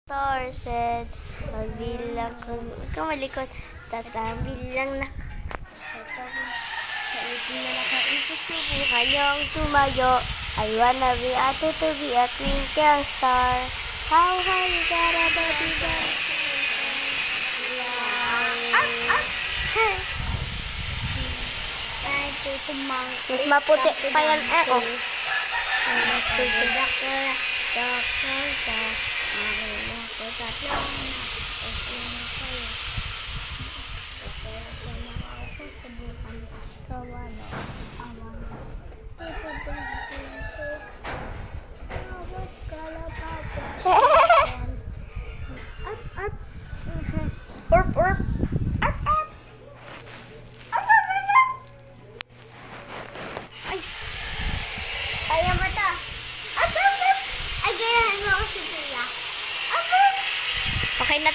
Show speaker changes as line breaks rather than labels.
Star said, magbilang kung malikot, tatabilang na sa na nakaisip, subukan niyong tumayo. I wanna be a to be a twinkle star. How high you gotta be there? Mas maputi pa yan oh. Urp, urp. Arp, arp. Arp, arp, arp, arp. Ay. Kaya mata. Arp, arp, arp. Ay, gayahin mo ako si Kuya. Arp, arp. Okay na